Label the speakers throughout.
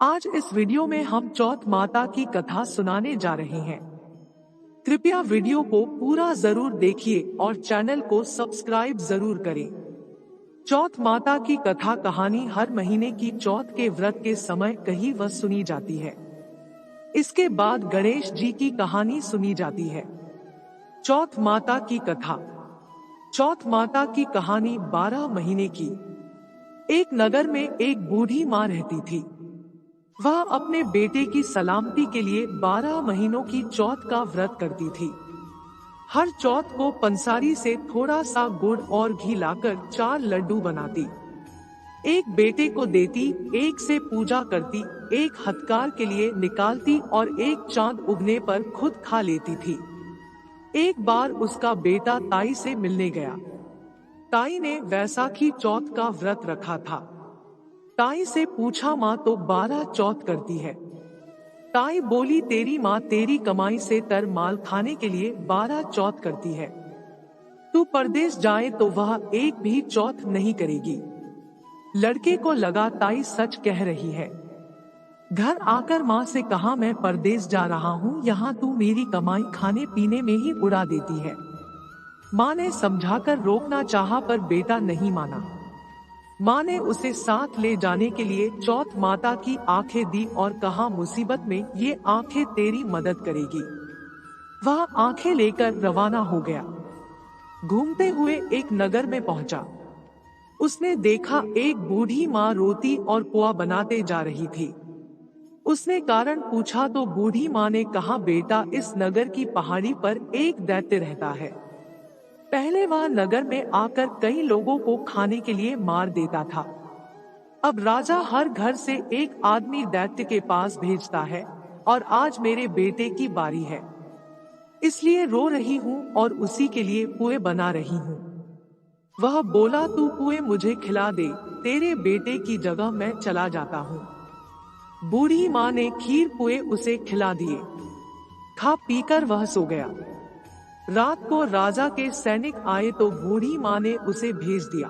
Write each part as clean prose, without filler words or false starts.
Speaker 1: आज इस वीडियो में हम चौथ माता की कथा सुनाने जा रहे हैं। कृपया वीडियो को पूरा जरूर देखिए और चैनल को सब्सक्राइब जरूर करें। चौथ माता की कथा कहानी हर महीने की चौथ के व्रत के समय कहीं वह सुनी जाती है। इसके बाद गणेश जी की कहानी सुनी जाती है। चौथ माता की कथा। चौथ माता की कहानी 12 महीने की। एक नगर में एक बूढ़ी माँ रहती थी। वह अपने बेटे की सलामती के लिए 12 महीनों की चौथ का व्रत करती थी। हर चौथ को पंसारी से थोड़ा सा गुड़ और घी लाकर 4 लड्डू बनाती, एक बेटे को देती, एक से पूजा करती, एक हथकार के लिए निकालती और एक चांद उगने पर खुद खा लेती थी। एक बार उसका बेटा ताई से मिलने गया। ताई ने वैसाखी चौथ का व्रत रखा था। ताई से पूछा, माँ तो 12 चौथ करती है। ताई बोली, तेरी माँ तेरी कमाई से तर माल खाने के लिए 12 चौथ करती है। तू परदेश जाए तो वह एक भी चौथ नहीं करेगी। लड़के को लगा ताई सच कह रही है। घर आकर माँ से कहा, मैं परदेश जा रहा हूँ, यहाँ तू मेरी कमाई खाने पीने में ही उड़ा देती है। माँ ने समझाकर रोकना चाहा पर बेटा नहीं माना। माँ ने उसे साथ ले जाने के लिए चौथ माता की आंखें दी और कहा, मुसीबत में ये आंखें तेरी मदद करेगी। वह आंखें लेकर रवाना हो गया। घूमते हुए एक नगर में पहुंचा। उसने देखा एक बूढ़ी माँ रोती और पोहा बनाते जा रही थी। उसने कारण पूछा तो बूढ़ी माँ ने कहा, बेटा इस नगर की पहाड़ी पर एक दैत्य रहता है। पहले वह नगर में आकर कई लोगों को खाने के लिए मार देता था। अब राजा हर घर से एक आदमी दैत्य के पास भेजता है और आज मेरे बेटे की बारी है, इसलिए रो रही हूँ और उसी के लिए पुए बना रही हूँ। वह बोला, तू पुए मुझे खिला दे, तेरे बेटे की जगह मैं चला जाता हूँ। बूढ़ी माँ ने खीर पुए उसे खिला दिए। खा पीकर वह सो गया। रात को राजा के सैनिक आए तो बूढ़ी माँ ने उसे भेज दिया।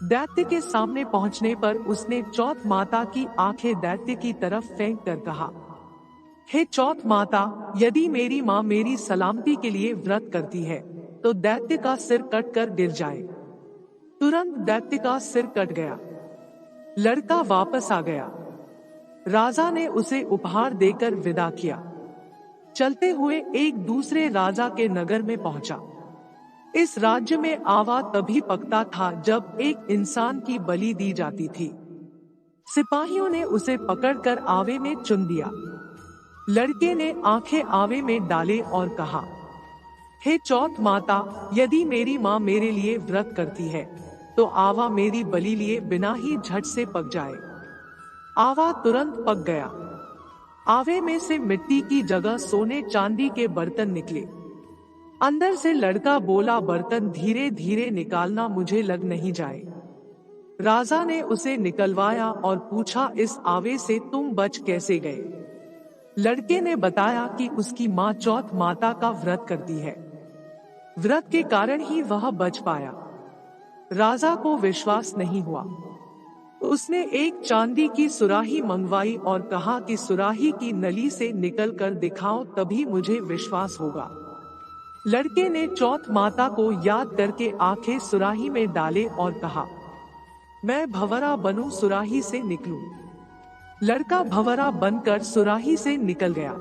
Speaker 1: दैत्य के सामने पहुंचने पर उसने चौथ माता की आंखें दैत्य की तरफ फेंक कर कहा, हे चौथ माता, यदि मेरी माँ मेरी सलामती के लिए व्रत करती है तो दैत्य का सिर कट कर गिर जाए। तुरंत दैत्य का सिर कट गया। लड़का वापस आ गया। राजा ने उसे उपहार देकर विदा किया। चलते हुए एक दूसरे राजा के नगर में पहुंचा। इस राज्य में आवा तभी पकता था जब एक इंसान की बलि दी जाती थी। सिपाहियों ने उसे पकड़कर आवे में चुन दिया। लड़के ने आंखें आवे में डाले और कहा, हे चौथ माता, यदि मेरी माँ मेरे लिए व्रत करती है तो आवा मेरी बलि लिए बिना ही झट से पक जाए। आवा तुरंत पक गया। आवे में से मिट्टी की जगह सोने चांदी के बर्तन निकले। अंदर से लड़का बोला, बर्तन धीरे धीरे निकालना, मुझे लग नहीं जाए। राजा ने उसे निकलवाया और पूछा, इस आवे से तुम बच कैसे गए? लड़के ने बताया कि उसकी माँ चौथ माता का व्रत करती है। व्रत के कारण ही वह बच पाया। राजा को विश्वास नहीं हुआ। उसने एक चांदी की सुराही मंगवाई और कहा कि सुराही की नली से निकल कर दिखाओ, तभी मुझे विश्वास होगा। लड़के ने चौथ माता को याद करके आंखें सुराही में डाले और कहा, मैं भंवरा बनूं, सुराही से निकलूं। लड़का भंवरा बनकर सुराही से निकल गया।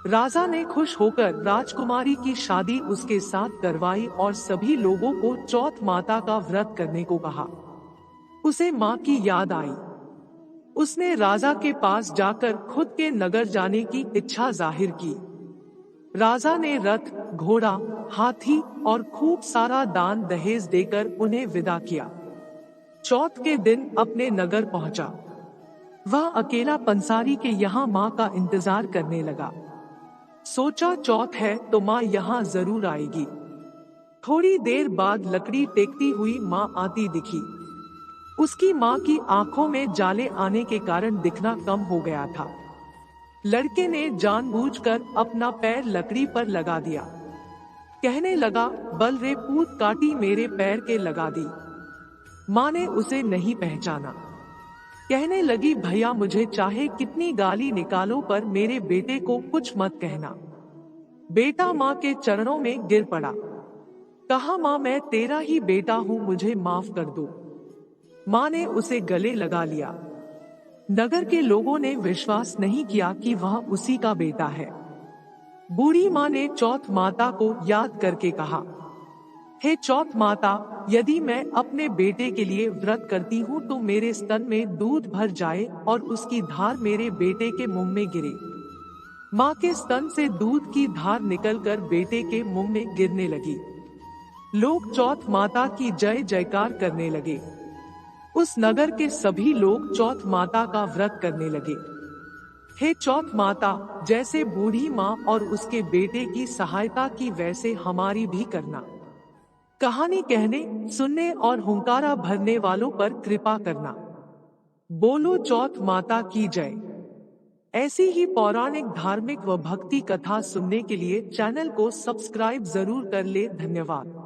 Speaker 1: राजा ने खुश होकर राजकुमारी की शादी उसके साथ करवाई और सभी लोगों को चौथ माता का व्रत करने को कहा। उसे माँ की याद आई। उसने राजा के पास जाकर खुद के नगर जाने की इच्छा जाहिर की। राजा ने रथ, घोड़ा, हाथी और खूब सारा दान दहेज देकर उन्हें विदा किया। चौथ के दिन अपने नगर पहुंचा। वह अकेला पंसारी के यहाँ माँ का इंतजार करने लगा। सोचा, चौथ है तो माँ यहाँ जरूर आएगी। थोड़ी देर बाद लकड़ी टेकती हुई माँ आती दिखी। उसकी माँ की आंखों में जाले आने के कारण दिखना कम हो गया था। लड़के ने जानबूझकर अपना पैर लकड़ी पर लगा दिया। कहने लगा, बल रे पूत काटी मेरे पैर के लगा दी। माँ ने उसे नहीं पहचाना। कहने लगी, भैया मुझे चाहे कितनी गाली निकालो पर मेरे बेटे को कुछ मत कहना। बेटा माँ के चरणों में गिर पड़ा। कहा, माँ मैं तेरा ही बेटा हूँ, मुझे माफ कर दो। माँ ने उसे गले लगा लिया। नगर के लोगों ने विश्वास नहीं किया कि वह उसी का बेटा है। बूढ़ी माँ ने चौथ माता को याद करके कहा, हे चौथ माता, यदि मैं अपने बेटे के लिए व्रत करती हूँ तो मेरे स्तन में दूध भर जाए और उसकी धार मेरे बेटे के मुंह में गिरे। माँ के स्तन से दूध की धार निकलकर बेटे के मुंह में गिरने लगी। लोग चौथ माता की जय जयकार करने लगे। उस नगर के सभी लोग चौथ माता का व्रत करने लगे। हे चौथ माता, जैसे बूढ़ी माँ और उसके बेटे की सहायता की वैसे हमारी भी करना। कहानी कहने, सुनने और हुंकारा भरने वालों पर कृपा करना। बोलो चौथ माता की जय। ऐसी ही पौराणिक, धार्मिक व भक्ति कथा सुनने के लिए चैनल को सब्सक्राइब जरूर कर ले। धन्यवाद।